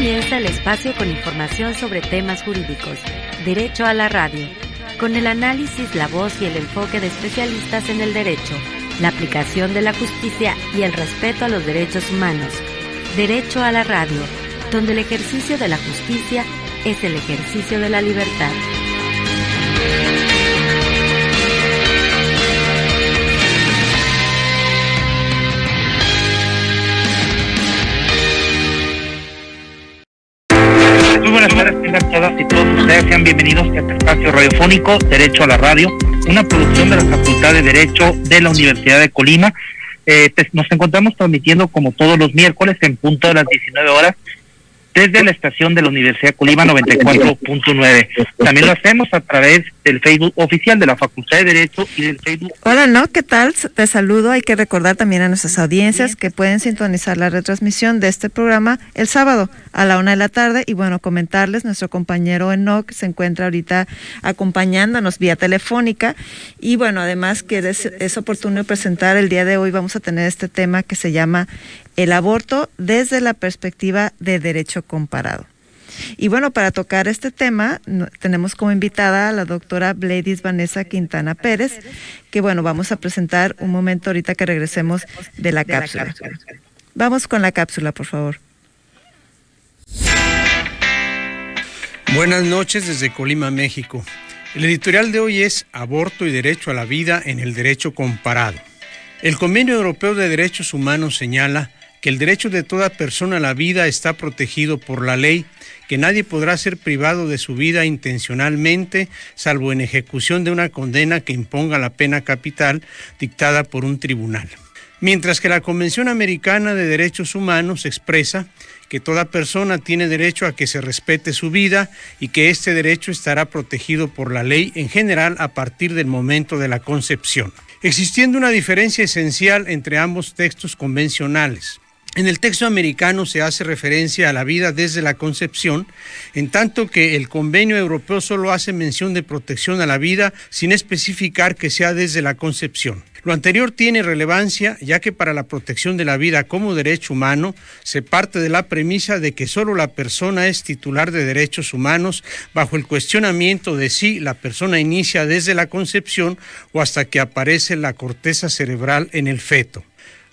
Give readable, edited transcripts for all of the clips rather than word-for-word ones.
comienza el espacio con información sobre temas jurídicos. Derecho a la radio. Con el análisis, la voz y el enfoque de especialistas en el derecho, la aplicación de la justicia y el respeto a los derechos humanos. Derecho a la radio, donde el ejercicio de la justicia es el ejercicio de la libertad. Muy buenas tardes, tengan todas y todos ustedes, sean bienvenidos a este espacio radiofónico Derecho a la Radio, una producción de la Facultad de Derecho de la Universidad de Colima. Nos encontramos transmitiendo como todos los miércoles en punto de las 19 horas desde la estación de la Universidad de Colima 94.9. También lo hacemos a través del Facebook oficial de la Facultad de Derecho y del Facebook. Hola, ¿no? ¿Qué tal? Te saludo. Hay que recordar también a nuestras audiencias que pueden sintonizar la retransmisión de este programa el sábado a la 1 de la tarde. Y bueno, comentarles, nuestro compañero Enoch se encuentra ahorita acompañándonos vía telefónica. Y bueno, además que es oportuno presentar el día de hoy, vamos a tener este tema que se llama el aborto desde la perspectiva de derecho comparado. Y bueno, para tocar este tema, tenemos como invitada a la doctora Bleidis Vanessa Quintana Pérez, que bueno, vamos a presentar un momento ahorita que regresemos de la cápsula. Vamos con la cápsula, por favor. Buenas noches desde Colima, México. El editorial de hoy es Aborto y derecho a la vida en el derecho comparado. El Convenio Europeo de Derechos Humanos señala que el derecho de toda persona a la vida está protegido por la ley, que nadie podrá ser privado de su vida intencionalmente, salvo en ejecución de una condena que imponga la pena capital dictada por un tribunal. Mientras que la Convención Americana de Derechos Humanos expresa que toda persona tiene derecho a que se respete su vida y que este derecho estará protegido por la ley en general a partir del momento de la concepción. Existiendo una diferencia esencial entre ambos textos convencionales. En el texto americano se hace referencia a la vida desde la concepción, en tanto que el Convenio Europeo solo hace mención de protección a la vida sin especificar que sea desde la concepción. Lo anterior tiene relevancia ya que para la protección de la vida como derecho humano se parte de la premisa de que solo la persona es titular de derechos humanos bajo el cuestionamiento de si la persona inicia desde la concepción o hasta que aparece la corteza cerebral en el feto.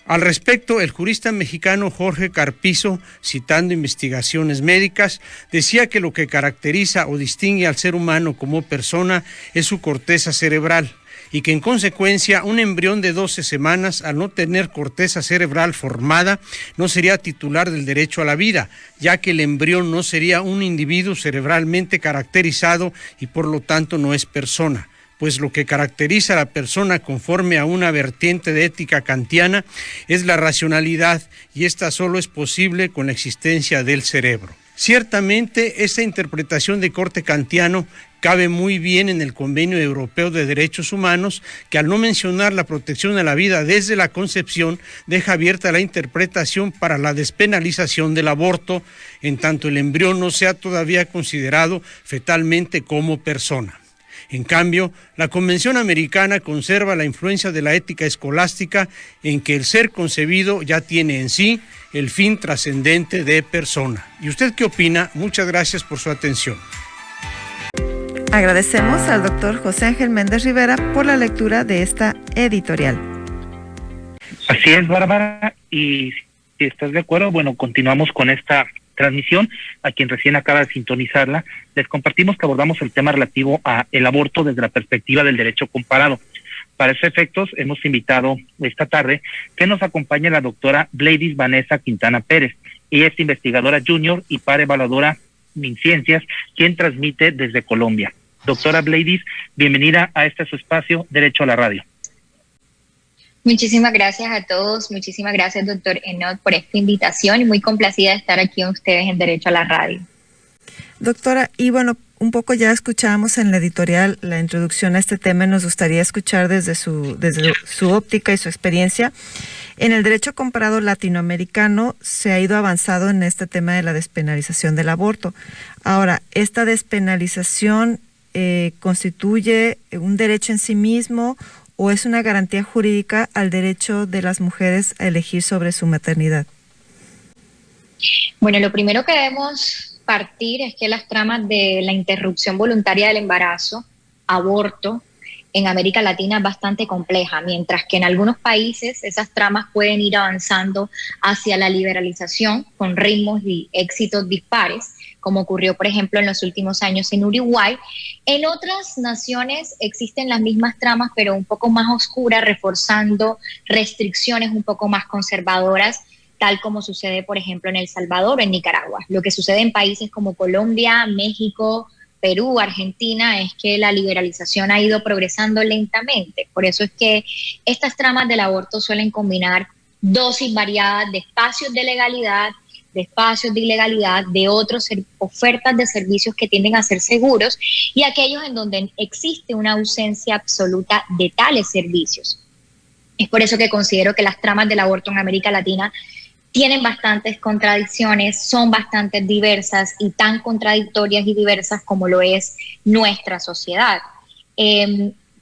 Al respecto, el jurista mexicano Jorge Carpizo, citando investigaciones médicas, decía que lo que caracteriza o distingue al ser humano como persona es su corteza cerebral y que en consecuencia un embrión de 12 semanas, al no tener corteza cerebral formada, no sería titular del derecho a la vida, ya que el embrión no sería un individuo cerebralmente caracterizado y por lo tanto no es persona. Pues lo que caracteriza a la persona conforme a una vertiente de ética kantiana es la racionalidad, y esta solo es posible con la existencia del cerebro. Ciertamente, esta interpretación de corte kantiano cabe muy bien en el Convenio Europeo de Derechos Humanos, que al no mencionar la protección a la vida desde la concepción, deja abierta la interpretación para la despenalización del aborto, en tanto el embrión no sea todavía considerado fetalmente como persona. En cambio, la Convención Americana conserva la influencia de la ética escolástica en que el ser concebido ya tiene en sí el fin trascendente de persona. ¿Y usted qué opina? Muchas gracias por su atención. Agradecemos al doctor José Ángel Méndez Rivera por la lectura de esta editorial. Así es, Bárbara, y si estás de acuerdo, bueno, continuamos con esta transmisión. A quien recién acaba de sintonizarla, les compartimos que abordamos el tema relativo a el aborto desde la perspectiva del derecho comparado. Para esos efectos, hemos invitado esta tarde que nos acompañe la doctora Bleidis Vanessa Quintana Pérez. Ella es investigadora junior y par evaluadora en ciencias, quien transmite desde Colombia. Doctora Bleidis, bienvenida a este su espacio, Derecho a la Radio. Muchísimas gracias a todos, muchísimas gracias, doctor Enoch, por esta invitación y muy complacida de estar aquí con ustedes en Derecho a la Radio. Doctora, y bueno, un poco ya escuchamos en la editorial la introducción a este tema y nos gustaría escuchar desde su óptica y su experiencia. En el derecho comparado latinoamericano se ha ido avanzado en este tema de la despenalización del aborto. Ahora, ¿esta despenalización constituye un derecho en sí mismo o es una garantía jurídica al derecho de las mujeres a elegir sobre su maternidad? Bueno, lo primero que debemos partir es que las tramas de la interrupción voluntaria del embarazo, aborto, en América Latina es bastante compleja, mientras que en algunos países esas tramas pueden ir avanzando hacia la liberalización con ritmos y éxitos dispares, como ocurrió, por ejemplo, en los últimos años en Uruguay. En otras naciones existen las mismas tramas, pero un poco más oscuras, reforzando restricciones un poco más conservadoras, tal como sucede, por ejemplo, en El Salvador o en Nicaragua. Lo que sucede en países como Colombia, México, Perú, Argentina, es que la liberalización ha ido progresando lentamente. Por eso es que estas tramas del aborto suelen combinar dosis variadas de espacios de legalidad, de espacios de ilegalidad, de otras ofertas de servicios que tienden a ser seguros y aquellos en donde existe una ausencia absoluta de tales servicios. Es por eso que considero que las tramas del aborto en América Latina tienen bastantes contradicciones, son bastante diversas y tan contradictorias y diversas como lo es nuestra sociedad.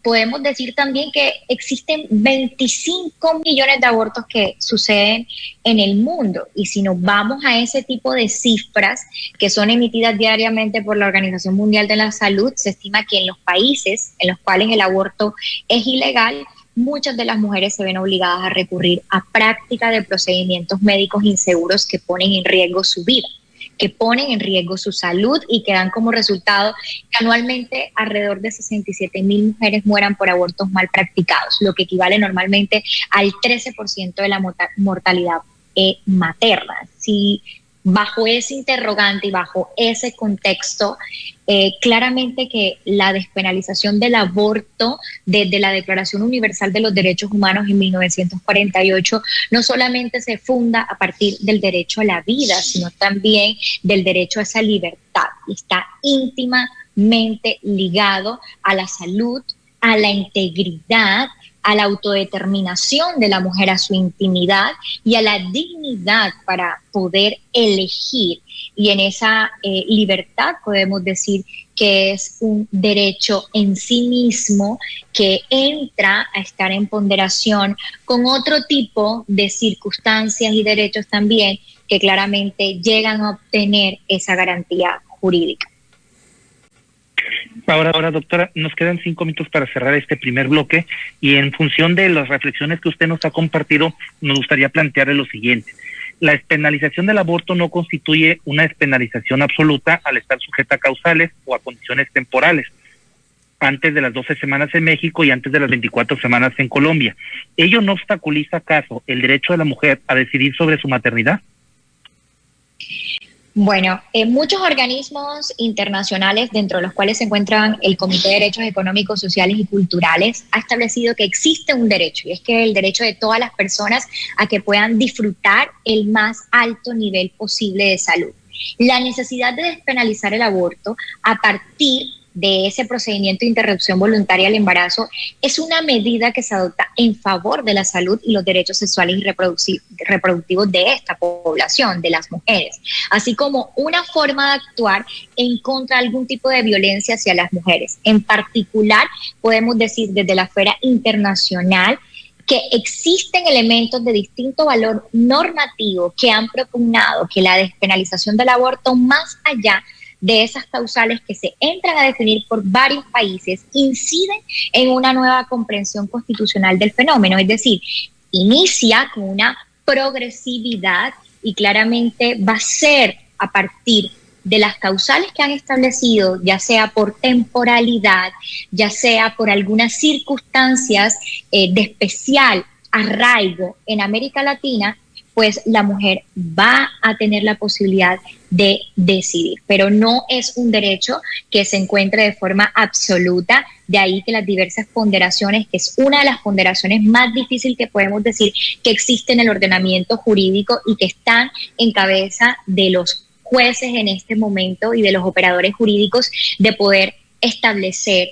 Podemos decir también que existen 25 millones de abortos que suceden en el mundo, y si nos vamos a ese tipo de cifras que son emitidas diariamente por la Organización Mundial de la Salud, se estima que en los países en los cuales el aborto es ilegal, muchas de las mujeres se ven obligadas a recurrir a prácticas de procedimientos médicos inseguros que ponen en riesgo su vida, que ponen en riesgo su salud y que dan como resultado que anualmente alrededor de 67,000 mujeres mueran por abortos mal practicados, lo que equivale normalmente al 13% de la mortalidad materna. Si bajo ese interrogante y bajo ese contexto, claramente que la despenalización del aborto desde la Declaración Universal de los Derechos Humanos en 1948 no solamente se funda a partir del derecho a la vida, sino también del derecho a esa libertad. Está íntimamente ligado a la salud, a la integridad, a la autodeterminación de la mujer, a su intimidad y a la dignidad para poder elegir. Y en esa libertad podemos decir que es un derecho en sí mismo que entra a estar en ponderación con otro tipo de circunstancias y derechos también que claramente llegan a obtener esa garantía jurídica. Ahora, doctora, nos quedan 5 minutos para cerrar este primer bloque y en función de las reflexiones que usted nos ha compartido, nos gustaría plantearle lo siguiente. La despenalización del aborto no constituye una despenalización absoluta al estar sujeta a causales o a condiciones temporales, antes de las 12 semanas en México y antes de las 24 semanas en Colombia. ¿Ello no obstaculiza acaso el derecho de la mujer a decidir sobre su maternidad? Bueno, muchos organismos internacionales, dentro de los cuales se encuentran el Comité de Derechos Económicos, Sociales y Culturales, ha establecido que existe un derecho, y es que el derecho de todas las personas a que puedan disfrutar el más alto nivel posible de salud. La necesidad de despenalizar el aborto a partir de ese procedimiento de interrupción voluntaria del embarazo es una medida que se adopta en favor de la salud y los derechos sexuales y reproductivos de esta población, de las mujeres, así como una forma de actuar en contra de algún tipo de violencia hacia las mujeres. En particular, podemos decir desde la esfera internacional que existen elementos de distinto valor normativo que han propugnado que la despenalización del aborto, más allá de esas causales que se entran a definir por varios países, inciden en una nueva comprensión constitucional del fenómeno, es decir, inicia con una progresividad y claramente va a ser a partir de las causales que han establecido, ya sea por temporalidad, ya sea por algunas circunstancias de especial arraigo en América Latina, pues la mujer va a tener la posibilidad de decidir, pero no es un derecho que se encuentre de forma absoluta, de ahí que las diversas ponderaciones, que es una de las ponderaciones más difíciles que podemos decir que existe en el ordenamiento jurídico y que están en cabeza de los jueces en este momento y de los operadores jurídicos, de poder establecer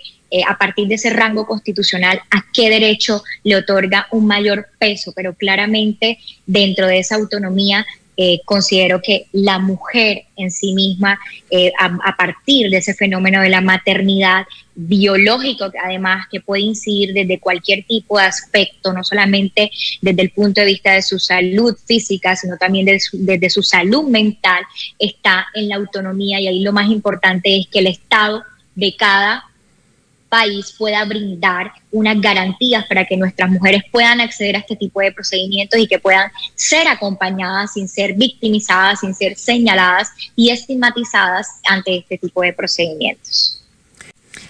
a partir de ese rango constitucional a qué derecho le otorga un mayor peso, pero claramente dentro de esa autonomía considero que la mujer en sí misma, a partir de ese fenómeno de la maternidad, biológico, además, que puede incidir desde cualquier tipo de aspecto, no solamente desde el punto de vista de su salud física, sino también desde su salud mental, está en la autonomía. Y ahí lo más importante es que el Estado de cada país pueda brindar unas garantías para que nuestras mujeres puedan acceder a este tipo de procedimientos y que puedan ser acompañadas sin ser victimizadas, sin ser señaladas y estigmatizadas ante este tipo de procedimientos.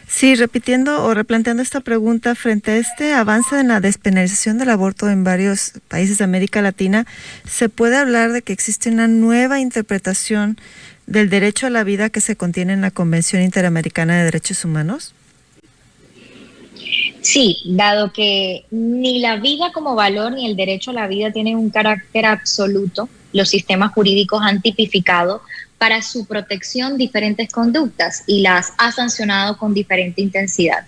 Sí, repitiendo o replanteando esta pregunta, frente a este avance en la despenalización del aborto en varios países de América Latina, ¿se puede hablar de que existe una nueva interpretación del derecho a la vida que se contiene en la Convención Interamericana de Derechos Humanos? Sí, dado que ni la vida como valor ni el derecho a la vida tienen un carácter absoluto, los sistemas jurídicos han tipificado para su protección diferentes conductas y las ha sancionado con diferente intensidad.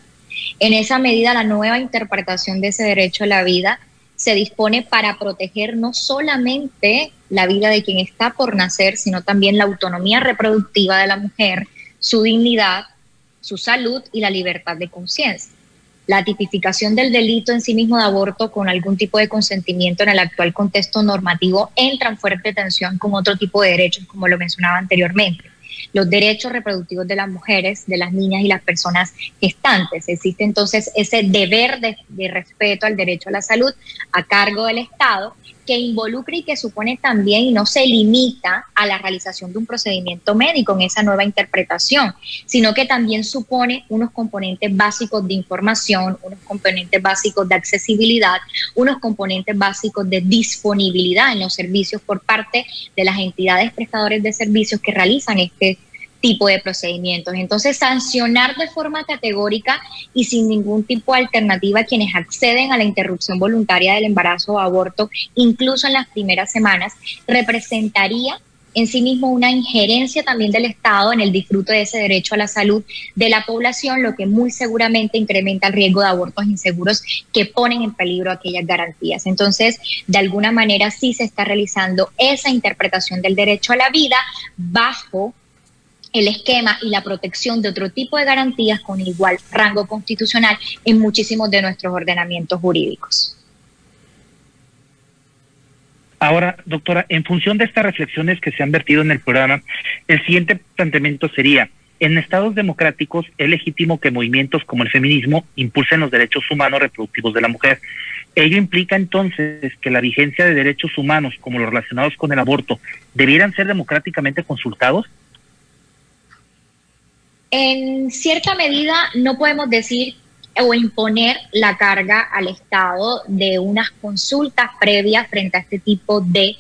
En esa medida, la nueva interpretación de ese derecho a la vida se dispone para proteger no solamente la vida de quien está por nacer, sino también la autonomía reproductiva de la mujer, su dignidad, su salud y la libertad de conciencia. La tipificación del delito en sí mismo de aborto con algún tipo de consentimiento en el actual contexto normativo entra en fuerte tensión con otro tipo de derechos, como lo mencionaba anteriormente. Los derechos reproductivos de las mujeres, de las niñas y las personas gestantes. Existe entonces ese deber de respeto al derecho a la salud a cargo del Estado, que involucra y que supone también y no se limita a la realización de un procedimiento médico en esa nueva interpretación, sino que también supone unos componentes básicos de información, unos componentes básicos de accesibilidad, unos componentes básicos de disponibilidad en los servicios por parte de las entidades prestadoras de servicios que realizan este tipo de procedimientos. Entonces, sancionar de forma categórica y sin ningún tipo de alternativa a quienes acceden a la interrupción voluntaria del embarazo o aborto, incluso en las primeras semanas, representaría en sí mismo una injerencia también del Estado en el disfrute de ese derecho a la salud de la población, lo que muy seguramente incrementa el riesgo de abortos inseguros que ponen en peligro aquellas garantías. Entonces, de alguna manera sí se está realizando esa interpretación del derecho a la vida bajo el esquema y la protección de otro tipo de garantías con igual rango constitucional en muchísimos de nuestros ordenamientos jurídicos. Ahora, doctora, en función de estas reflexiones que se han vertido en el programa, el siguiente planteamiento sería: en estados democráticos es legítimo que movimientos como el feminismo impulsen los derechos humanos reproductivos de la mujer. Ello implica entonces que la vigencia de derechos humanos, como los relacionados con el aborto, debieran ser democráticamente consultados. En cierta medida no podemos decir o imponer la carga al Estado de unas consultas previas frente a este tipo de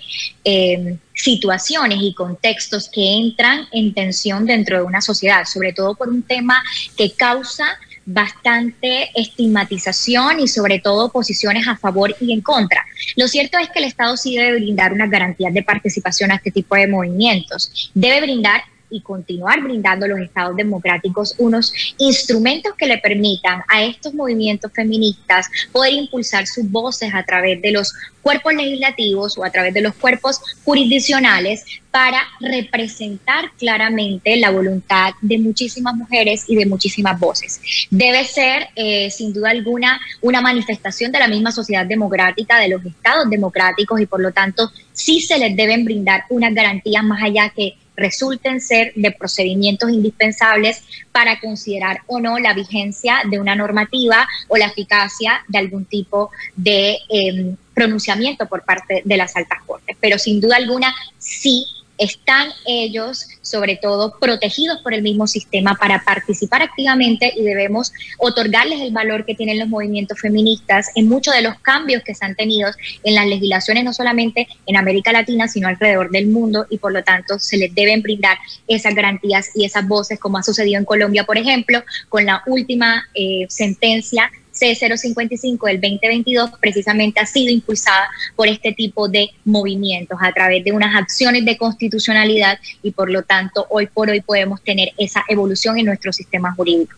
situaciones y contextos que entran en tensión dentro de una sociedad, sobre todo por un tema que causa bastante estigmatización y sobre todo posiciones a favor y en contra. Lo cierto es que el Estado sí debe brindar unas garantías de participación a este tipo de movimientos. Debe brindar y continuar brindando a los estados democráticos unos instrumentos que le permitan a estos movimientos feministas poder impulsar sus voces a través de los cuerpos legislativos o a través de los cuerpos jurisdiccionales para representar claramente la voluntad de muchísimas mujeres y de muchísimas voces. Debe ser, sin duda alguna, una manifestación de la misma sociedad democrática, de los estados democráticos, y por lo tanto sí se les deben brindar unas garantías más allá que resulten ser de procedimientos indispensables para considerar o no la vigencia de una normativa o la eficacia de algún tipo de pronunciamiento por parte de las altas cortes. Pero sin duda alguna sí están ellos, sobre todo, protegidos por el mismo sistema para participar activamente, y debemos otorgarles el valor que tienen los movimientos feministas en muchos de los cambios que se han tenido en las legislaciones, no solamente en América Latina, sino alrededor del mundo, y por lo tanto se les deben brindar esas garantías y esas voces, como ha sucedido en Colombia, por ejemplo, con la última sentencia C055 del 2022, precisamente ha sido impulsada por este tipo de movimientos a través de unas acciones de constitucionalidad, y por lo tanto hoy por hoy podemos tener esa evolución en nuestro sistema jurídico.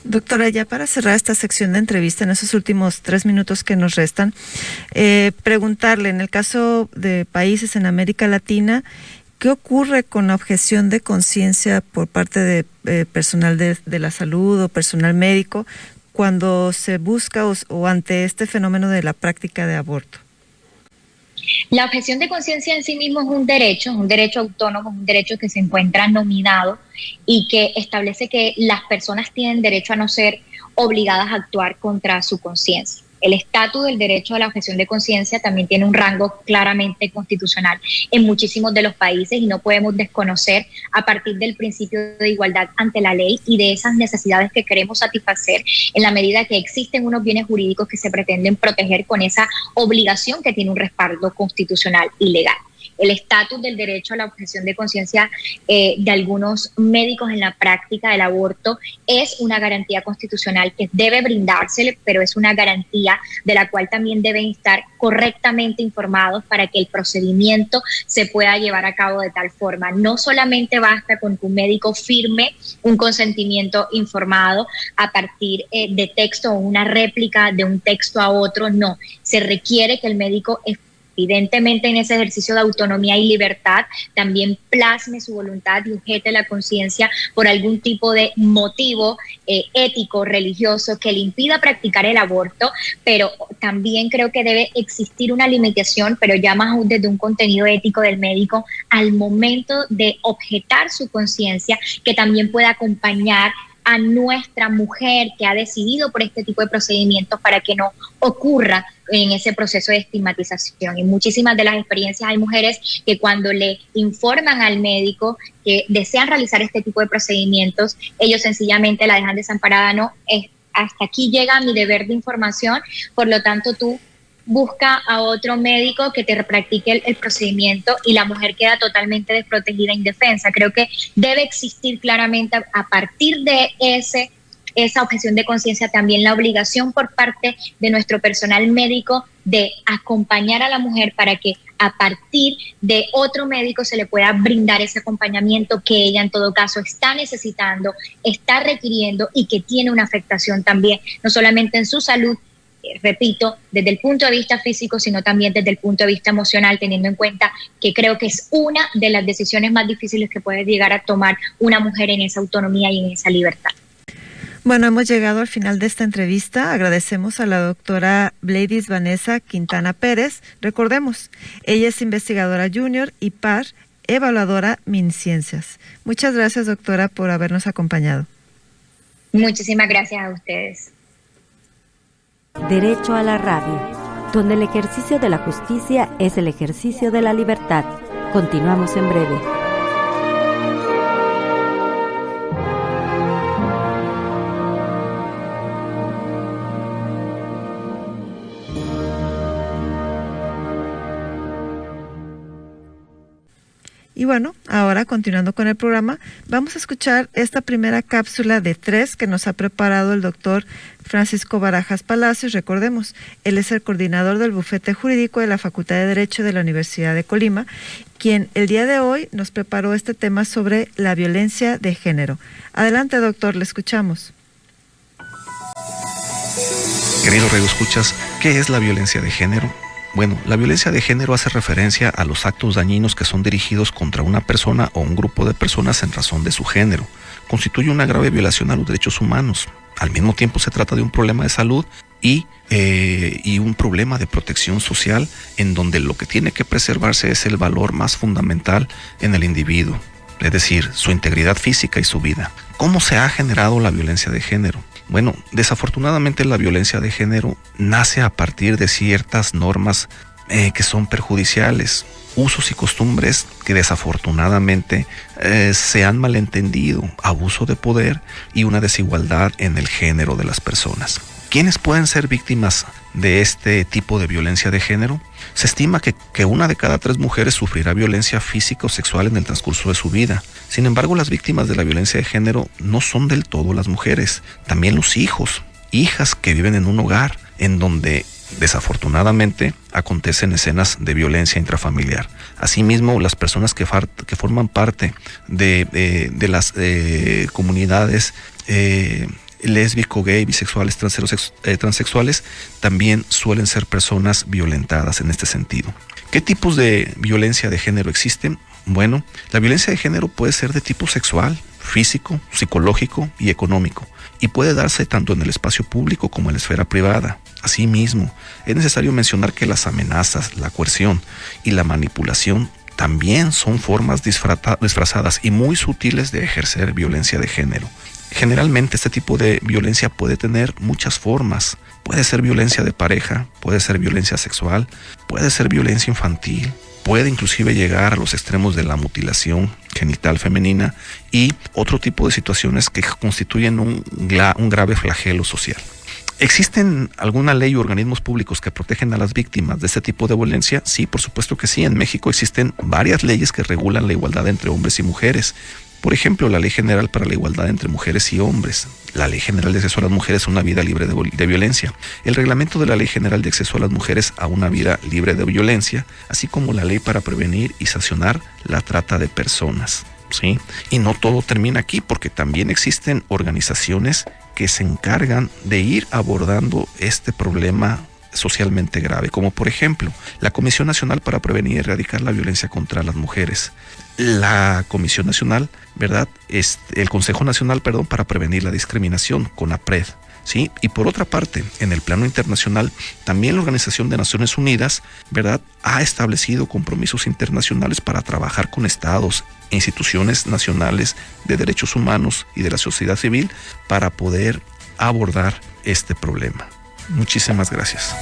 Doctora, ya para cerrar esta sección de entrevista, en esos últimos 3 minutos que nos restan, preguntarle, en el caso de países en América Latina, ¿Qué ocurre con la objeción de conciencia por parte de personal de la salud o personal médico cuando se busca o ante este fenómeno de la práctica de aborto? La objeción de conciencia en sí mismo es un derecho autónomo, un derecho que se encuentra nominado y que establece que las personas tienen derecho a no ser obligadas a actuar contra su conciencia. El estatus del derecho a la objeción de conciencia también tiene un rango claramente constitucional en muchísimos de los países y no podemos desconocer a partir del principio de igualdad ante la ley y de esas necesidades que queremos satisfacer en la medida que existen unos bienes jurídicos que se pretenden proteger con esa obligación que tiene un respaldo constitucional y legal. El estatus del derecho a la objeción de conciencia de algunos médicos en la práctica del aborto es una garantía constitucional que debe brindársele, pero es una garantía de la cual también deben estar correctamente informados para que el procedimiento se pueda llevar a cabo de tal forma. No solamente basta con que un médico firme un consentimiento informado a partir de texto o una réplica de un texto a otro, no. Se requiere que el médico evidentemente en ese ejercicio de autonomía y libertad, también plasme su voluntad y objete la conciencia por algún tipo de motivo ético, religioso, que le impida practicar el aborto, pero también creo que debe existir una limitación, pero ya más desde un contenido ético del médico, al momento de objetar su conciencia, que también pueda acompañar a nuestra mujer que ha decidido por este tipo de procedimientos para que no ocurra en ese proceso de estigmatización. En muchísimas de las experiencias hay mujeres que cuando le informan al médico que desean realizar este tipo de procedimientos, ellos sencillamente la dejan desamparada, no, hasta aquí llega mi deber de información, por lo tanto tú busca a otro médico que te practique el procedimiento y la mujer queda totalmente desprotegida e indefensa. Creo que debe existir claramente a partir de esa objeción de conciencia también la obligación por parte de nuestro personal médico de acompañar a la mujer para que a partir de otro médico se le pueda brindar ese acompañamiento que ella en todo caso está necesitando, está requiriendo y que tiene una afectación también, no solamente en su salud, repito, desde el punto de vista físico, sino también desde el punto de vista emocional, teniendo en cuenta que creo que es una de las decisiones más difíciles que puede llegar a tomar una mujer en esa autonomía y en esa libertad. Bueno, hemos llegado al final de esta entrevista. Agradecemos a la doctora Bleidis Vanessa Quintana Pérez. Recordemos, ella es investigadora junior y par, evaluadora MinCiencias. Muchas gracias, doctora, por habernos acompañado. Muchísimas gracias a ustedes. Derecho a la radio, donde el ejercicio de la justicia es el ejercicio de la libertad. Continuamos en breve. Y bueno, ahora continuando con el programa, vamos a escuchar esta primera cápsula de 3 que nos ha preparado el doctor Francisco Barajas Palacios. Recordemos, él es el coordinador del bufete jurídico de la Facultad de Derecho de la Universidad de Colima, quien el día de hoy nos preparó este tema sobre la violencia de género. Adelante, doctor, le escuchamos. Querido radioescuchas, ¿qué es la violencia de género? Bueno, la violencia de género hace referencia a los actos dañinos que son dirigidos contra una persona o un grupo de personas en razón de su género. Constituye una grave violación a los derechos humanos. Al mismo tiempo se trata de un problema de salud y un problema de protección social en donde lo que tiene que preservarse es el valor más fundamental en el individuo, es decir, su integridad física y su vida. ¿Cómo se ha generado la violencia de género? Bueno, desafortunadamente la violencia de género nace a partir de ciertas normas que son perjudiciales, usos y costumbres que desafortunadamente se han malentendido, abuso de poder y una desigualdad en el género de las personas. ¿Quiénes pueden ser víctimas de este tipo de violencia de género? Se estima que 1 de cada 3 mujeres sufrirá violencia física o sexual en el transcurso de su vida. Sin embargo, las víctimas de la violencia de género no son del todo las mujeres, también los hijos, hijas que viven en un hogar en donde desafortunadamente acontecen escenas de violencia intrafamiliar. Asimismo, las personas que forman parte de las comunidades lésbico, gay, bisexuales, transexuales, también suelen ser personas violentadas en este sentido. ¿Qué tipos de violencia de género existen? Bueno, la violencia de género puede ser de tipo sexual, físico, psicológico y económico, y puede darse tanto en el espacio público como en la esfera privada. Asimismo, es necesario mencionar que las amenazas, la coerción y la manipulación también son formas disfrazadas y muy sutiles de ejercer violencia de género. Generalmente este tipo de violencia puede tener muchas formas. Puede ser violencia de pareja, puede ser violencia sexual, puede ser violencia infantil, puede inclusive llegar a los extremos de la mutilación genital femenina y otro tipo de situaciones que constituyen un grave flagelo social. ¿Existen alguna ley o organismos públicos que protegen a las víctimas de este tipo de violencia? Sí, por supuesto que sí. En México existen varias leyes que regulan la igualdad entre hombres y mujeres. Por ejemplo, la Ley General para la Igualdad entre Mujeres y Hombres, la Ley General de Acceso a las Mujeres a una vida libre de violencia, el Reglamento de la Ley General de Acceso a las Mujeres a una vida libre de violencia, así como la Ley para prevenir y sancionar la trata de personas. ¿Sí? Y no todo termina aquí, porque también existen organizaciones que se encargan de ir abordando este problema socialmente grave, como por ejemplo la Comisión Nacional para Prevenir y Erradicar la Violencia contra las Mujeres, la Comisión Nacional, ¿verdad? El Consejo Nacional, para Prevenir la Discriminación, CONAPRED, ¿sí? Y por otra parte, en el plano internacional, también la Organización de Naciones Unidas, ¿verdad?, ha establecido compromisos internacionales para trabajar con estados e instituciones nacionales de derechos humanos y de la sociedad civil para poder abordar este problema. Muchísimas gracias.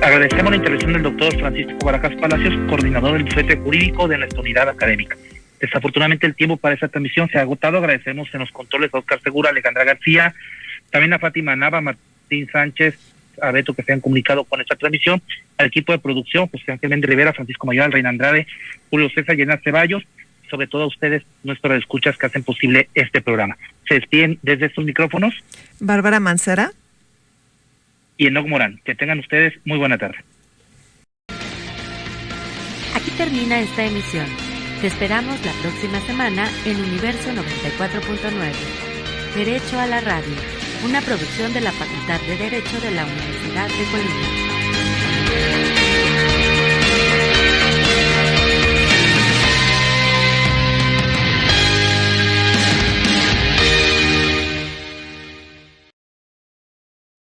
Agradecemos la intervención del doctor Francisco Barajas Palacios, coordinador del bufete jurídico de nuestra unidad académica. Desafortunadamente el tiempo para esta transmisión se ha agotado. Agradecemos en los controles a Oscar Segura, Alejandra García, también a Fátima Nava, Martín Sánchez, a Beto, que se han comunicado con esta transmisión, al equipo de producción, José Ángel Méndez Rivera, Francisco Mayoral, Reina Andrade, Julio César, Llenas Ceballos, y sobre todo a ustedes, nuestros escuchas que hacen posible este programa. Se despiden desde estos micrófonos Bárbara Mancera y Enoc Morán. Que tengan ustedes muy buena tarde. Aquí termina esta emisión. Te esperamos la próxima semana en Universo 94.9. Derecho a la Radio, una producción de la Facultad de Derecho de la Universidad de Colima.